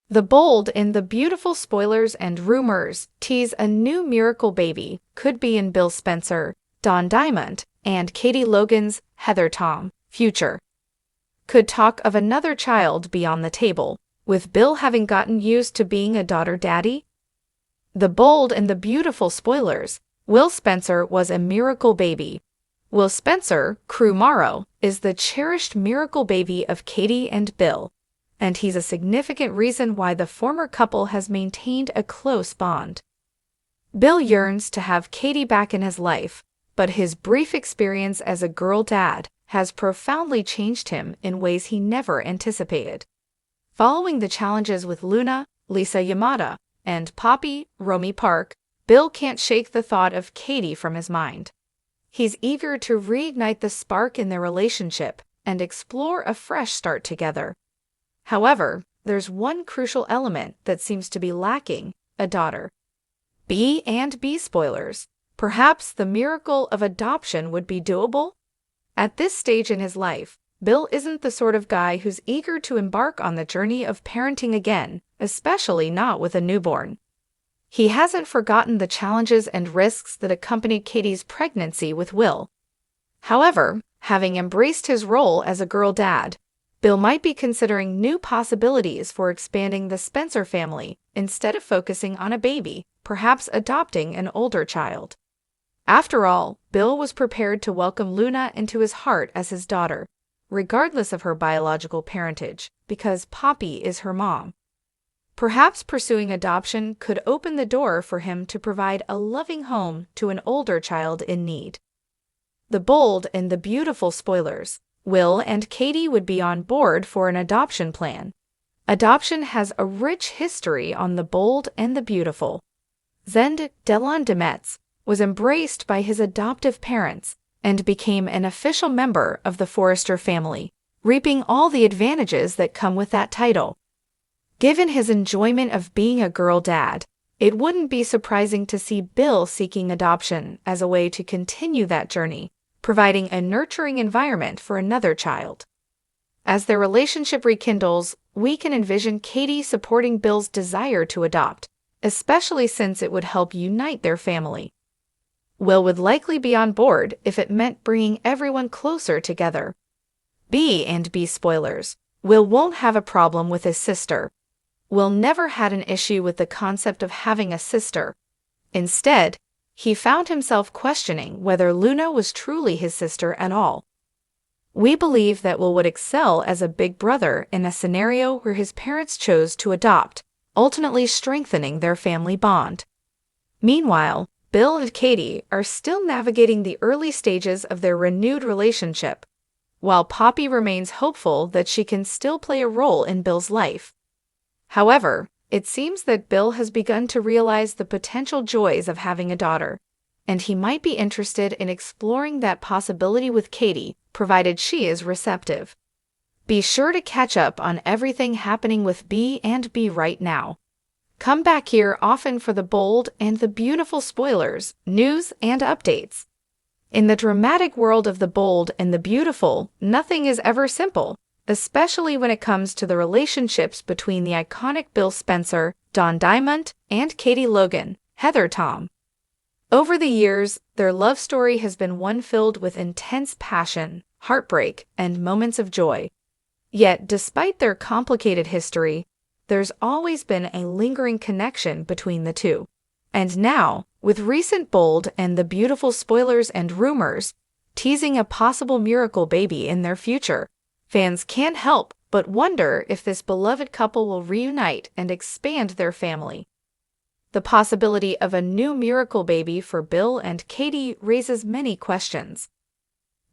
The bold and the beautiful spoilers and rumors tease a new miracle baby could be in Bill Spencer, Don Diamond, and Katie Logan's Heather Tom future. Could talk of another child be on the table, with Bill having gotten used to being a daughter daddy? The bold and the beautiful spoilers. Will Spencer was a miracle baby. Will Spencer, Crew Morrow, is the cherished miracle baby of Katie and Bill, and he's a significant reason why the former couple has maintained a close bond. Bill yearns to have Katie back in his life, but his brief experience as a girl dad has profoundly changed him in ways he never anticipated. Following the challenges with Luna, Lisa Yamada, and Poppy, Romy Park, Bill can't shake the thought of Katie from his mind. He's eager to reignite the spark in their relationship and explore a fresh start together. However, there's one crucial element that seems to be lacking: a daughter. B&B spoilers. Perhaps the miracle of adoption would be doable? At this stage in his life, Bill isn't the sort of guy who's eager to embark on the journey of parenting again, especially not with a newborn. He hasn't forgotten the challenges and risks that accompanied Katie's pregnancy with Will. However, having embraced his role as a girl dad, Bill might be considering new possibilities for expanding the Spencer family instead of focusing on a baby, perhaps adopting an older child. After all, Bill was prepared to welcome Luna into his heart as his daughter, regardless of her biological parentage, because Poppy is her mom. Perhaps pursuing adoption could open the door for him to provide a loving home to an older child in need. The bold and the beautiful spoilers. Will and Katie would be on board for an adoption plan. Adoption has a rich history on the bold and the beautiful. Zend Delon Demetz was embraced by his adoptive parents and became an official member of the Forrester family, reaping all the advantages that come with that title. Given his enjoyment of being a girl dad, it wouldn't be surprising to see Bill seeking adoption as a way to continue that journey, providing a nurturing environment for another child. As their relationship rekindles, we can envision Katie supporting Bill's desire to adopt, especially since it would help unite their family. Will would likely be on board if it meant bringing everyone closer together. B&B spoilers. Will won't have a problem with his sister. Will never had an issue with the concept of having a sister. Instead, he found himself questioning whether Luna was truly his sister at all. We believe that Will would excel as a big brother in a scenario where his parents chose to adopt, ultimately strengthening their family bond. Meanwhile, Bill and Katie are still navigating the early stages of their renewed relationship, while Poppy remains hopeful that she can still play a role in Bill's life. However, it seems that Bill has begun to realize the potential joys of having a daughter, and he might be interested in exploring that possibility with Katie, provided she is receptive. Be sure to catch up on everything happening with B&B right now. Come back here often for the bold and the beautiful spoilers, news, and updates. In the dramatic world of the bold and the beautiful, nothing is ever simple, especially when it comes to the relationships between the iconic Bill Spencer, Don Diamond, and Katie Logan, Heather Tom. Over the years, their love story has been one filled with intense passion, heartbreak, and moments of joy. Yet, despite their complicated history, there's always been a lingering connection between the two. And now, with recent bold and the beautiful spoilers and rumors teasing a possible miracle baby in their future, fans can't help but wonder if this beloved couple will reunite and expand their family. The possibility of a new miracle baby for Bill and Katie raises many questions.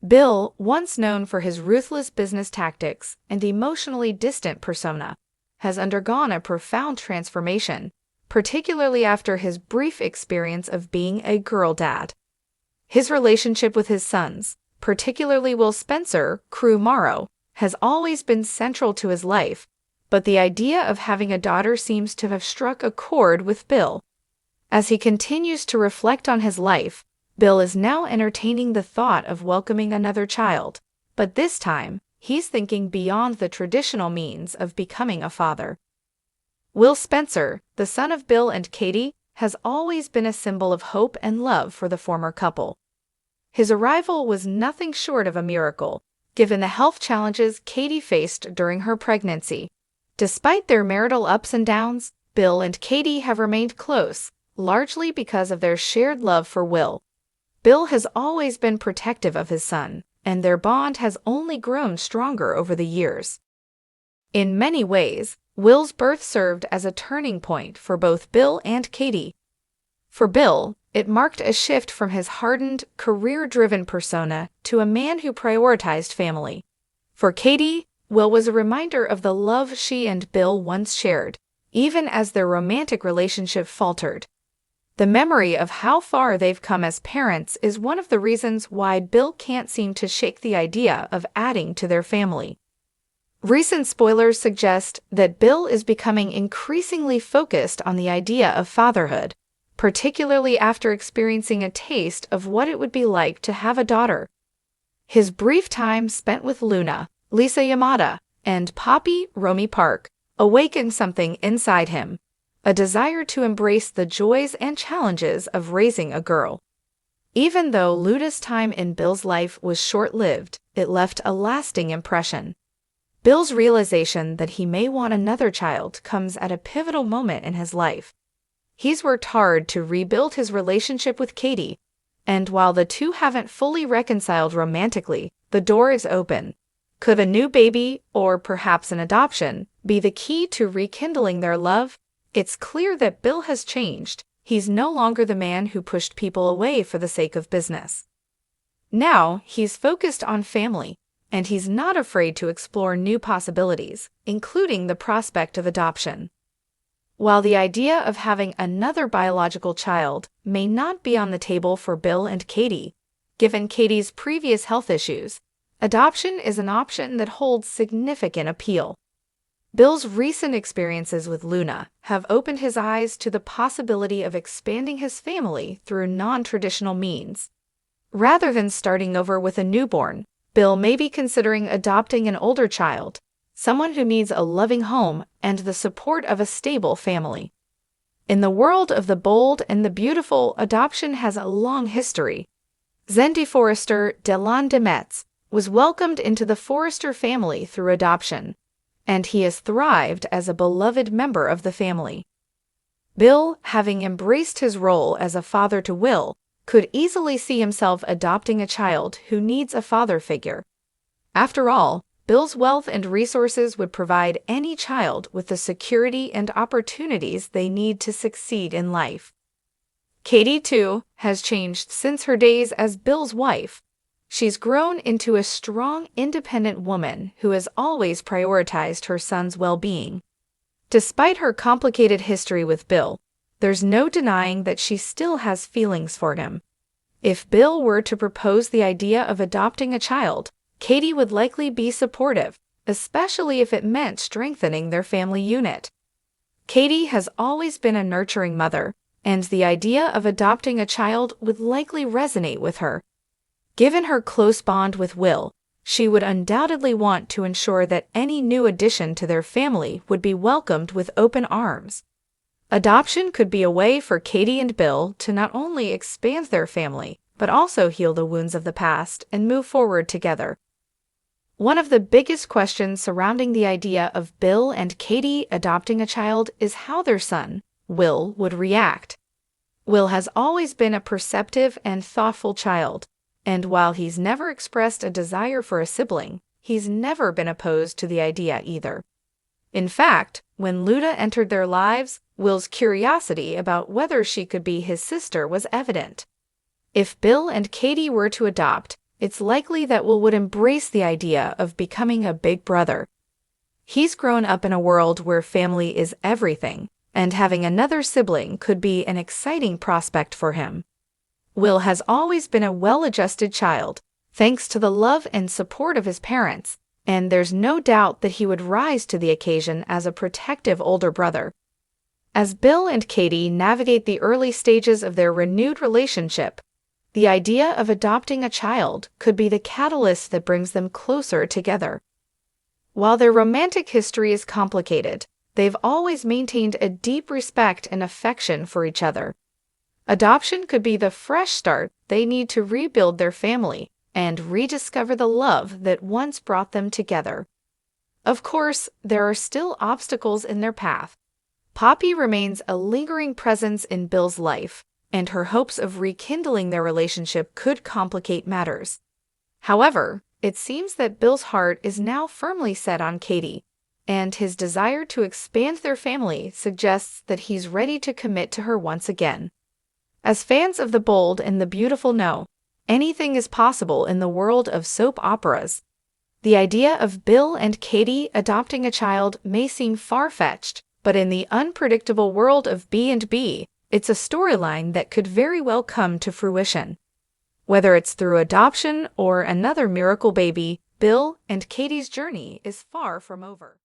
Bill, once known for his ruthless business tactics and emotionally distant persona, has undergone a profound transformation, particularly after his brief experience of being a girl dad. His relationship with his sons, particularly Will Spencer, Crew Morrow, has always been central to his life, but the idea of having a daughter seems to have struck a chord with Bill. As he continues to reflect on his life, Bill is now entertaining the thought of welcoming another child, but this time, he's thinking beyond the traditional means of becoming a father. Will Spencer, the son of Bill and Katie, has always been a symbol of hope and love for the former couple. His arrival was nothing short of a miracle, given the health challenges Katie faced during her pregnancy. Despite their marital ups and downs, Bill and Katie have remained close, largely because of their shared love for Will. Bill has always been protective of his son, and their bond has only grown stronger over the years. In many ways, Will's birth served as a turning point for both Bill and Katie. For Bill, it marked a shift from his hardened, career-driven persona to a man who prioritized family. For Katie, Will was a reminder of the love she and Bill once shared, even as their romantic relationship faltered. The memory of how far they've come as parents is one of the reasons why Bill can't seem to shake the idea of adding to their family. Recent spoilers suggest that Bill is becoming increasingly focused on the idea of fatherhood, particularly after experiencing a taste of what it would be like to have a daughter. His brief time spent with Luna, Lisa Yamada, and Poppy Romy Park awakened something inside him, a desire to embrace the joys and challenges of raising a girl. Even though Luna's time in Bill's life was short-lived, it left a lasting impression. Bill's realization that he may want another child comes at a pivotal moment in his life. He's worked hard to rebuild his relationship with Katie, and while the two haven't fully reconciled romantically, the door is open. Could a new baby, or perhaps an adoption, be the key to rekindling their love? It's clear that Bill has changed. He's no longer the man who pushed people away for the sake of business. Now, he's focused on family, and he's not afraid to explore new possibilities, including the prospect of adoption. While the idea of having another biological child may not be on the table for Bill and Katie, given Katie's previous health issues, adoption is an option that holds significant appeal. Bill's recent experiences with Luna have opened his eyes to the possibility of expanding his family through non-traditional means. Rather than starting over with a newborn, Bill may be considering adopting an older child, someone who needs a loving home and the support of a stable family. In the world of the bold and the beautiful, adoption has a long history. Zendy Forrester Delon de Metz was welcomed into the Forrester family through adoption, and he has thrived as a beloved member of the family. Bill, having embraced his role as a father to Will, could easily see himself adopting a child who needs a father figure. After all, Bill's wealth and resources would provide any child with the security and opportunities they need to succeed in life. Katie, too, has changed since her days as Bill's wife. She's grown into a strong, independent woman who has always prioritized her son's well-being. Despite her complicated history with Bill, there's no denying that she still has feelings for him. If Bill were to propose the idea of adopting a child, Katie would likely be supportive, especially if it meant strengthening their family unit. Katie has always been a nurturing mother, and the idea of adopting a child would likely resonate with her. Given her close bond with Will, she would undoubtedly want to ensure that any new addition to their family would be welcomed with open arms. Adoption could be a way for Katie and Bill to not only expand their family, but also heal the wounds of the past and move forward together. One of the biggest questions surrounding the idea of Bill and Katie adopting a child is how their son, Will, would react. Will has always been a perceptive and thoughtful child, and while he's never expressed a desire for a sibling, he's never been opposed to the idea either. In fact, when Luna entered their lives, Will's curiosity about whether she could be his sister was evident. If Bill and Katie were to adopt, it's likely that Will would embrace the idea of becoming a big brother. He's grown up in a world where family is everything, and having another sibling could be an exciting prospect for him. Will has always been a well-adjusted child, thanks to the love and support of his parents, and there's no doubt that he would rise to the occasion as a protective older brother. As Bill and Katie navigate the early stages of their renewed relationship, the idea of adopting a child could be the catalyst that brings them closer together. While their romantic history is complicated, they've always maintained a deep respect and affection for each other. Adoption could be the fresh start they need to rebuild their family and rediscover the love that once brought them together. Of course, there are still obstacles in their path. Poppy remains a lingering presence in Bill's life, and her hopes of rekindling their relationship could complicate matters. However, it seems that Bill's heart is now firmly set on Katie, and his desire to expand their family suggests that he's ready to commit to her once again. As fans of the bold and the beautiful know, anything is possible in the world of soap operas. The idea of Bill and Katie adopting a child may seem far-fetched, but in the unpredictable world of B&B, it's a storyline that could very well come to fruition. Whether it's through adoption or another miracle baby, Bill and Katie's journey is far from over.